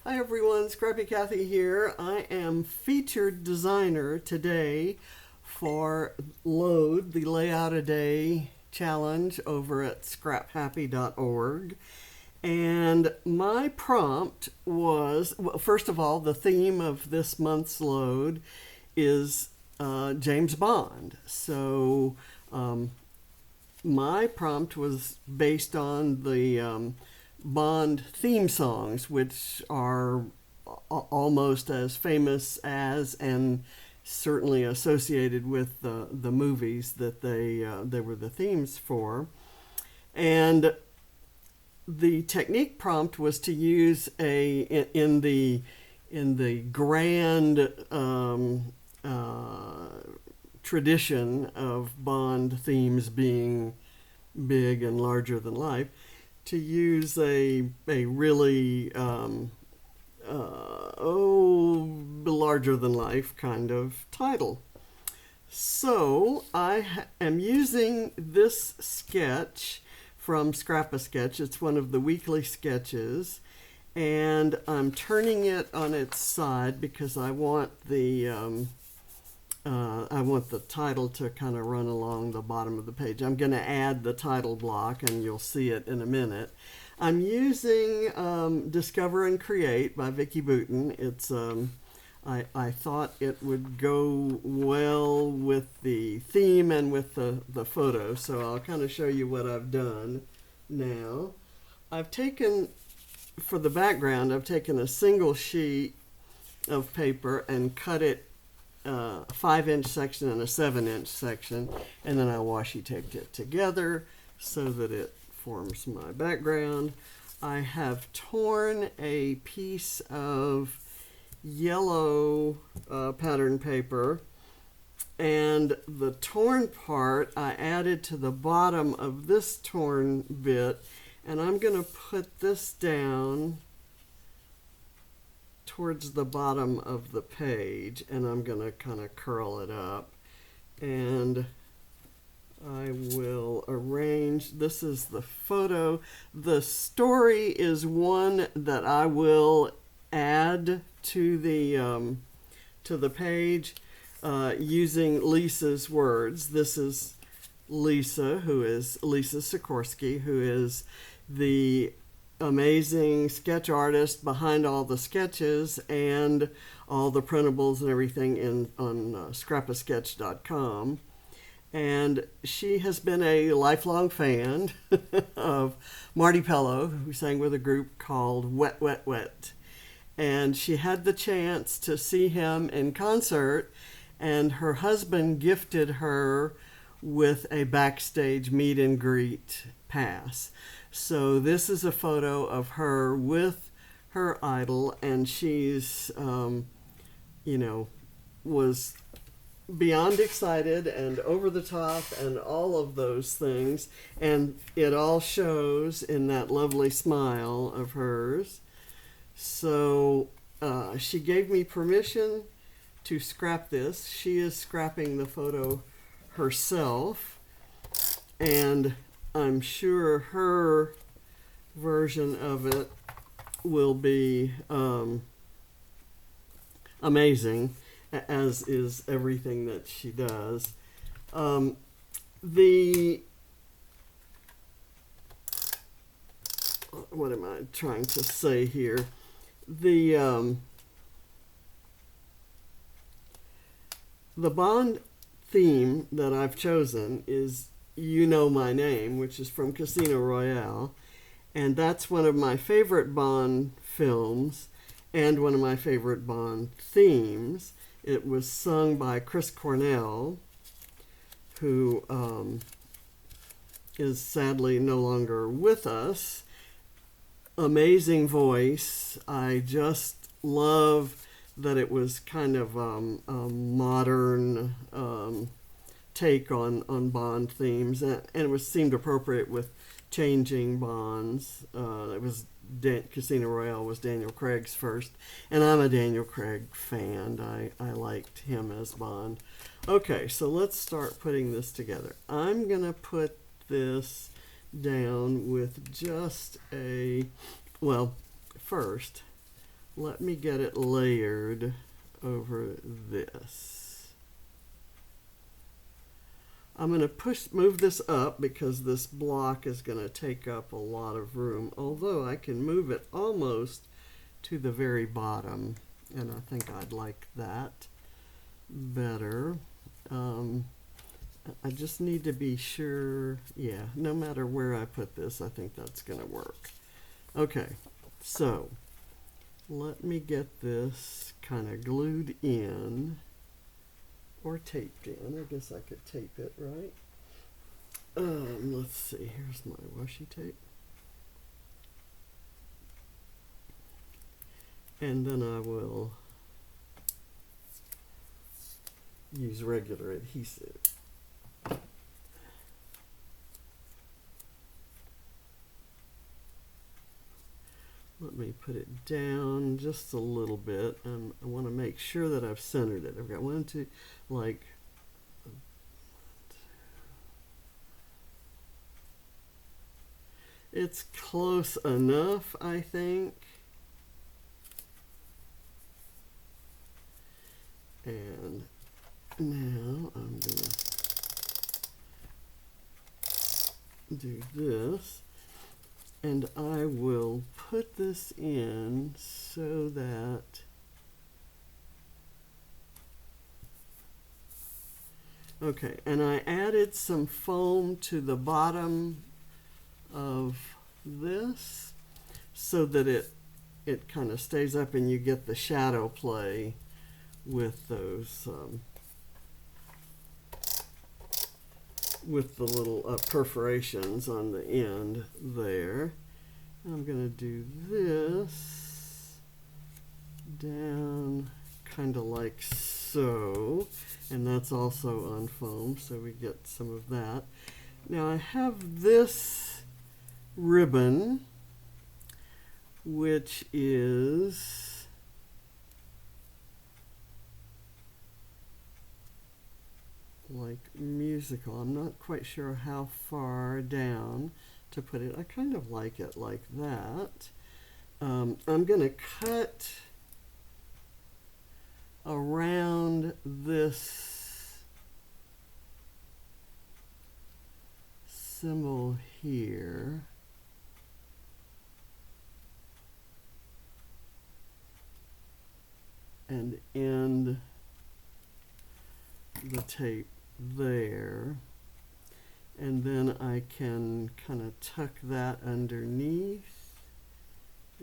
Hi everyone, Scrappy Kathy here. I am featured designer today for LOAD, the Layout a Day challenge over at scraphappy.org. And my prompt was, well, first of all, the theme of this month's LOAD is James Bond. So my prompt was based on the Bond theme songs, which are almost as famous as and certainly associated with the movies that they were the themes for. And the technique prompt was to use in the grand tradition of Bond themes being big and larger than life, to use a really larger than life kind of title. So I am using this sketch from Scrap-A-Sketch. It's one of the weekly sketches, and I'm turning it on its side because I want the title to kind of run along the bottom of the page. I'm going to add the title block, and you'll see it in a minute. I'm using Discover and Create by Vicki Boutin. It's I thought it would go well with the theme and with the photo, so I'll kind of show you what I've done now. I've taken, for the background, I've taken a single sheet of paper and cut it a 5-inch section and a 7-inch section, and then I washi taped it together so that it forms my background. I have torn a piece of yellow pattern paper, and the torn part I added to the bottom of this torn bit, and I'm going to put this down towards the bottom of the page, and I'm going to kind of curl it up, and I will arrange. This is the photo. The story is one that I will add to the page using Lisa's words. This is Lisa, who is Lisa Sikorsky, who is the amazing sketch artist behind all the sketches and all the printables and everything on scrapasketch.com. And she has been a lifelong fan of Marti Pellow, who sang with a group called Wet, Wet, Wet. And she had the chance to see him in concert, and her husband gifted her with a backstage meet and greet pass. So this is a photo of her with her idol, and she's, was beyond excited and over the top and all of those things. And it all shows in that lovely smile of hers. So she gave me permission to scrap this. She is scrapping the photo herself, and I'm sure her version of it will be amazing, as is everything that she does. What am I trying to say here? The Bond theme that I've chosen is You Know My Name, which is from Casino Royale, and that's one of my favorite Bond films and one of my favorite Bond themes. It was sung by Chris Cornell, who is sadly no longer with us. Amazing voice. I just love that it was kind of a modern take on Bond themes, and it seemed appropriate with changing Bonds. It was Casino Royale was Daniel Craig's first, and I'm a Daniel Craig fan. I liked him as Bond. Okay, so let's start putting this together. I'm gonna put this down with just first let me get it layered over this. I'm going to move this up because this block is going to take up a lot of room, although I can move it almost to the very bottom, and I think I'd like that better. I just need to be sure, yeah, no matter where I put this, I think that's going to work. Okay, so let me get this kind of glued in or taped in. I guess I could tape it, right? Let's see, here's my washi tape. And then I will use regular adhesive. Let me put it down just a little bit. I want to make sure that I've centered it. I've got one, two, like, it's close enough, I think. And now I'm going to do this. And I will put this in so that okay, and I added some foam to the bottom of this so that it kind of stays up and you get the shadow play with those with the little perforations on the end there. I'm going to do this down kind of like so, and that's also on foam, so we get some of that. Now I have this ribbon, which is like musical. I'm not quite sure how far down to put it. I kind of like it like that. I'm going to cut around this symbol here. And end the tape there, and then I can kind of tuck that underneath.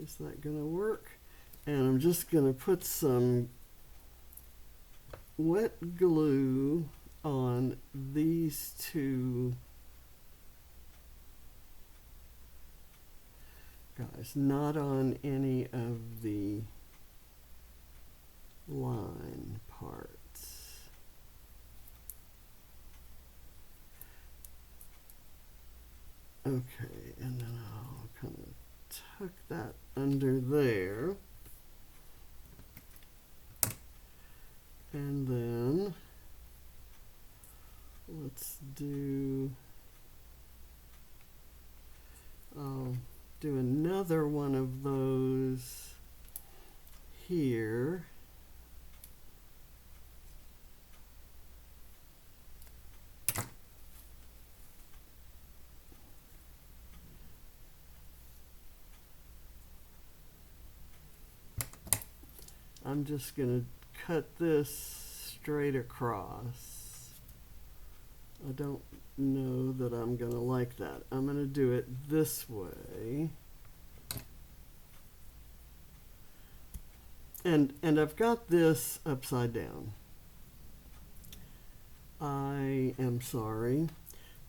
Is that going to work? And I'm just going to put some wet glue on these two guys, not on any of the line parts. Okay, and then I'll kind of tuck that under there. And then let's do, I'll do another one of those here. I'm just going to cut this straight across. I don't know that I'm going to like that. I'm going to do it this way. And I've got this upside down. I am sorry.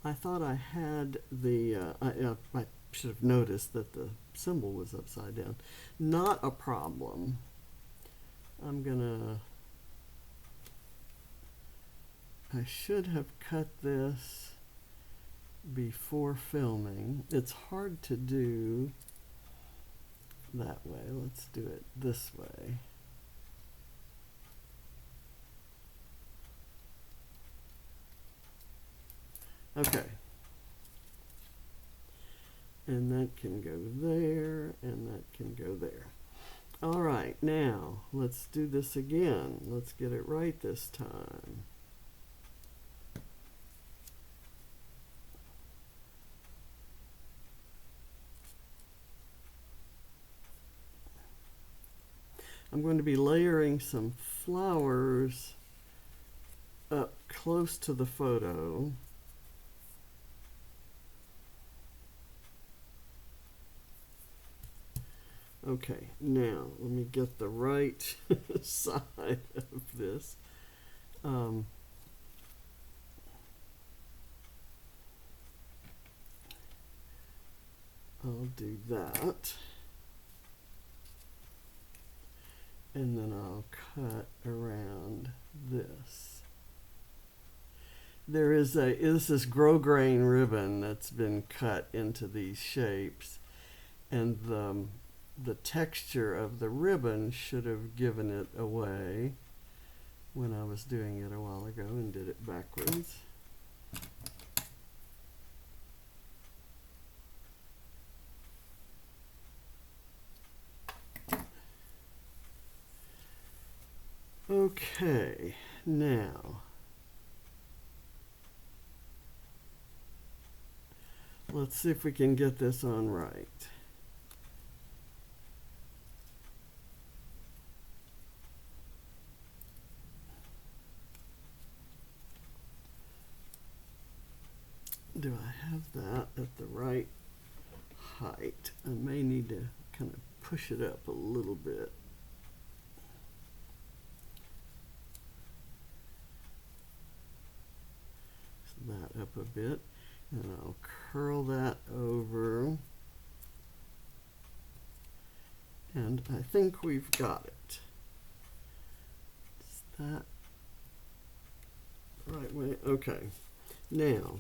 I thought I had the, I should have noticed that the symbol was upside down. Not a problem. I'm gonna, I should have cut this before filming. It's hard to do that way. Let's do it this way. Okay. And that can go there, and that can go there. All right, now let's do this again. Let's get it right this time. I'm going to be layering some flowers up close to the photo. Okay, now let me get the right side of this. I'll do that. And then I'll cut around this. This is grosgrain ribbon that's been cut into these shapes, and the texture of the ribbon should have given it away when I was doing it a while ago and did it backwards. Okay, now let's see if we can get this on right. Do I have that at the right height? I may need to kind of push it up a little bit. That up a bit, and I'll curl that over, and I think we've got it. Is that the right way? Okay, now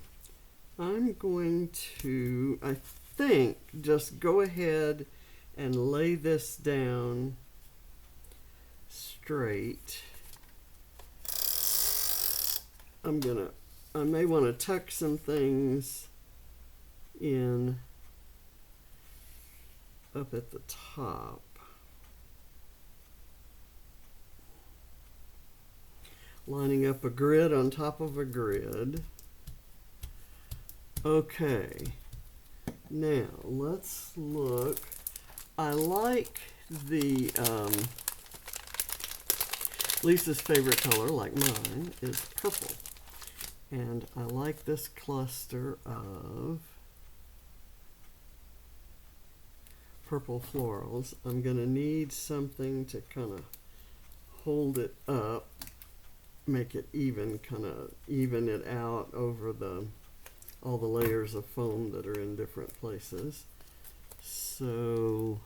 I'm going to, I think, just go ahead and lay this down straight. I may want to tuck some things in up at the top. Lining up a grid on top of a grid. Okay, now let's look. I like the Lisa's favorite color, like mine, is purple. And I like this cluster of purple florals. I'm going to need something to kind of hold it up, make it even, kind of even it out over all the layers of foam that are in different places. So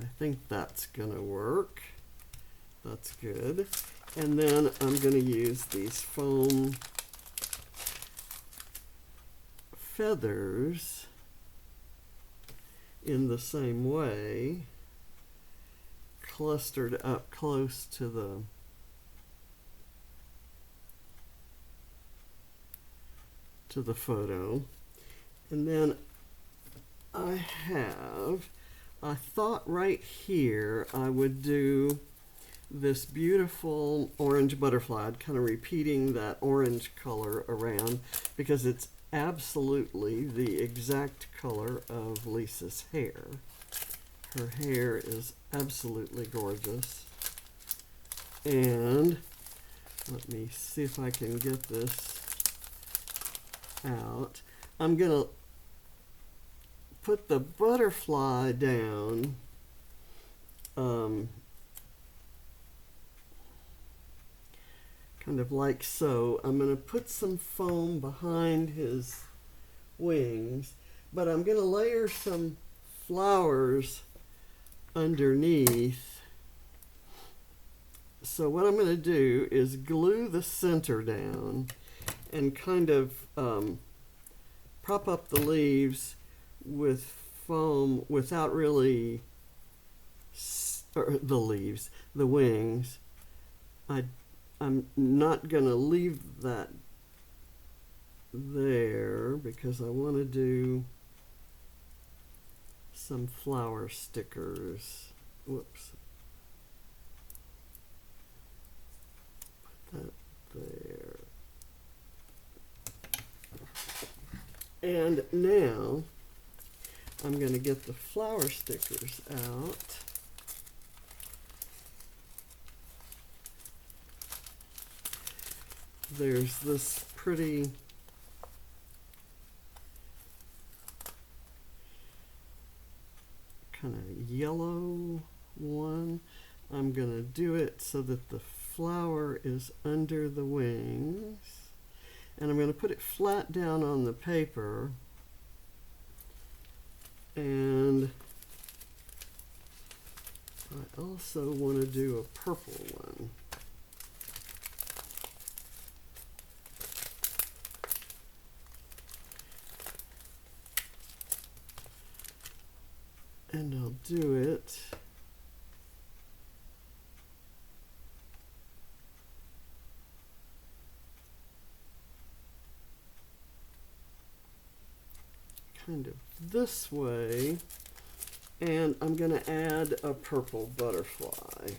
I think that's going to work. That's good. And then I'm going to use these foam feathers in the same way, clustered up close to the photo. And then I thought right here I would do this beautiful orange butterfly. I'd kind of repeating that orange color around because it's absolutely the exact color of Lisa's hair. Her hair is absolutely gorgeous. And let me see if I can get this out. I'm going to put the butterfly down kind of like so. I'm going to put some foam behind his wings, but I'm going to layer some flowers underneath. So what I'm going to do is glue the center down and kind of prop up the leaves with foam without really, the wings. I'm not going to leave that there because I want to do some flower stickers. Whoops. Put that there. And now I'm going to get the flower stickers out. There's this pretty kind of yellow one. I'm going to do it so that the flower is under the wings. And I'm going to put it flat down on the paper. And I also want to do a purple one. And I'll do it kind of this way, and I'm going to add a purple butterfly.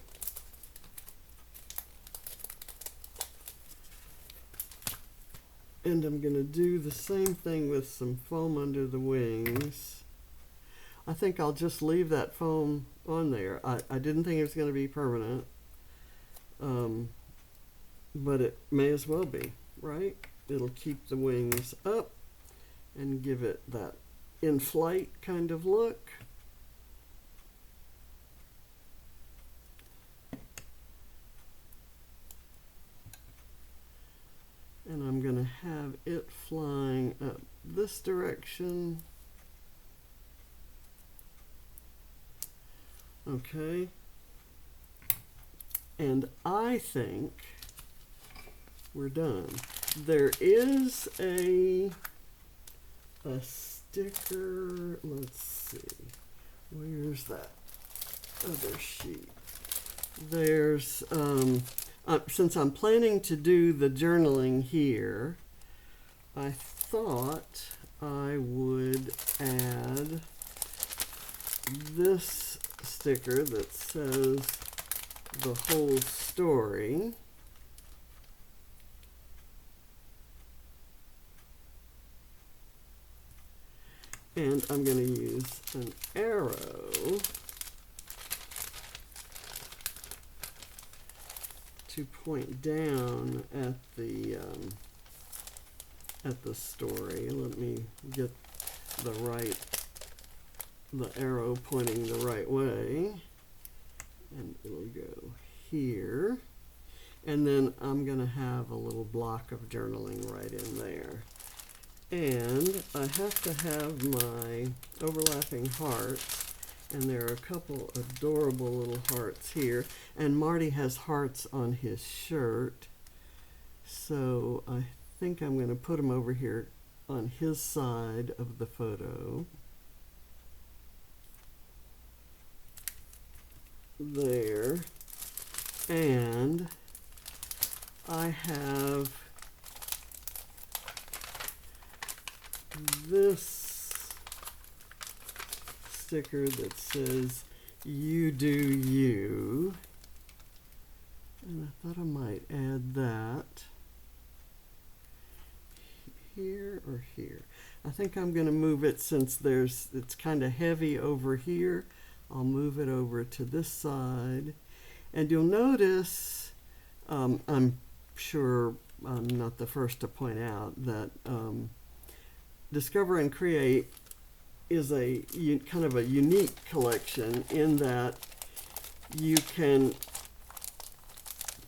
And I'm going to do the same thing with some foam under the wings. I think I'll just leave that foam on there. I didn't think it was going to be permanent, but it may as well be, right? It'll keep the wings up and give it that in-flight kind of look. And I'm going to have it flying up this direction. Okay. And I think we're done. There is a sticker. Let's see. Where's that other sheet? There's since I'm planning to do the journaling here, I thought I would add this sticker that says the whole story. And I'm going to use an arrow to point down at the story. Let me get the arrow pointing the right way, and it'll go here. And then I'm going to have a little block of journaling right in there. And I have to have my overlapping hearts, and there are a couple adorable little hearts here. And Marty has hearts on his shirt, so I think I'm going to put them over here on his side of the photo. There. And I have this sticker that says "You do you," and I thought I might add that here or here. I think I'm going to move it, since it's kind of heavy over here. I'll move it over to this side, and you'll notice, I'm sure I'm not the first to point out that Discover and Create is a kind of a unique collection in that you can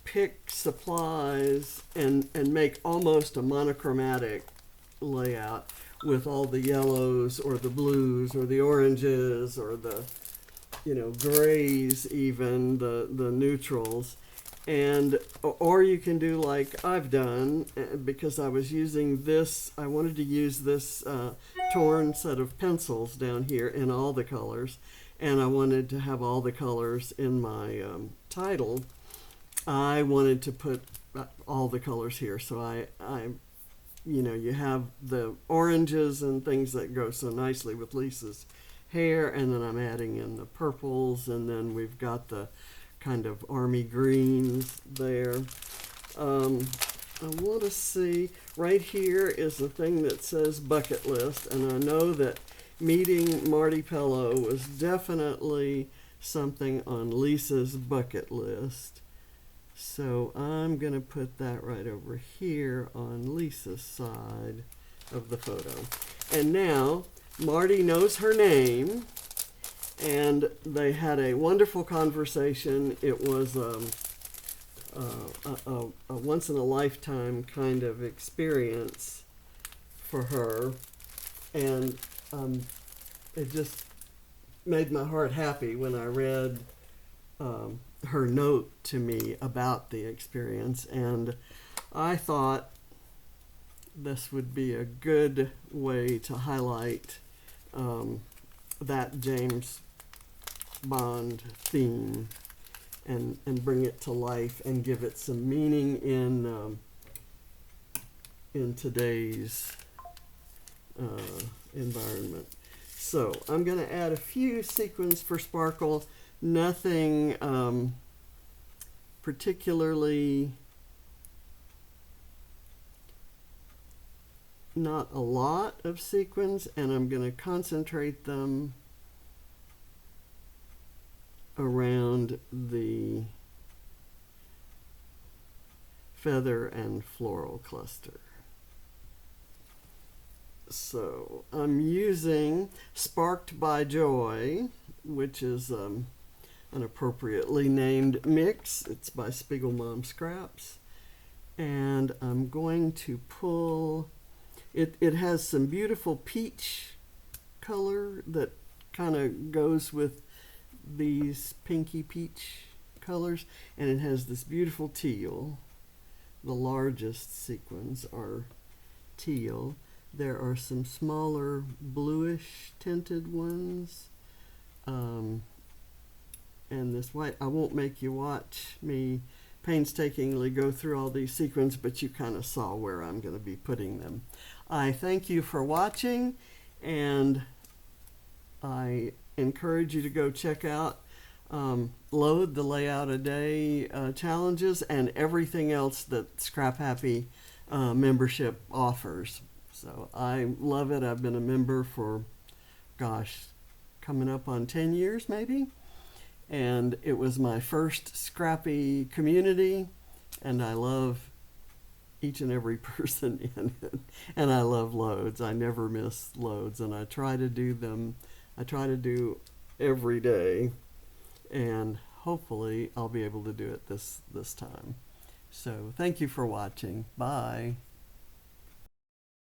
pick supplies and make almost a monochromatic layout with all the yellows or the blues or the oranges or the grays, even the neutrals. And or you can do like I've done, because I was using this, I wanted to use this torn set of pencils down here in all the colors, and I wanted to have all the colors in my title. I wanted to put all the colors here, so I you have the oranges and things that go so nicely with Lisa's hair, and then I'm adding in the purples, and then we've got the kind of army greens there. I want to see, right here is the thing that says bucket list, and I know that meeting Marti Pellow was definitely something on Lisa's bucket list. So I'm going to put that right over here on Lisa's side of the photo. And now Marti knows her name, and they had a wonderful conversation. It was a once-in-a-lifetime kind of experience for her, and it just made my heart happy when I read her note to me about the experience, and I thought this would be a good way to highlight that James Bond theme and bring it to life and give it some meaning in today's environment. So I'm going to add a few sequins for sparkle, nothing particularly, not a lot of sequins, and I'm going to concentrate them around the feather and floral cluster. So I'm using Sparked by Joy, which is an appropriately named mix. It's by Spiegelmom Scraps. And I'm going to pull, it has some beautiful peach color that kind of goes with these pinky peach colors, and it has this beautiful teal. The largest sequins are teal. There are some smaller bluish tinted ones, and this white. I won't make you watch me painstakingly go through all these sequins, but you kind of saw where I'm going to be putting them. I thank you for watching, and I encourage you to go check out LOAD, the Layout a Day challenges, and everything else that Scrap Happy membership offers. So I love it. I've been a member for, gosh, coming up on 10 years maybe. And it was my first scrappy community, and I love each and every person in it. And I love loads. I never miss loads, and I try to do them. I try to do every day, and hopefully I'll be able to do it this time. So thank you for watching. Bye.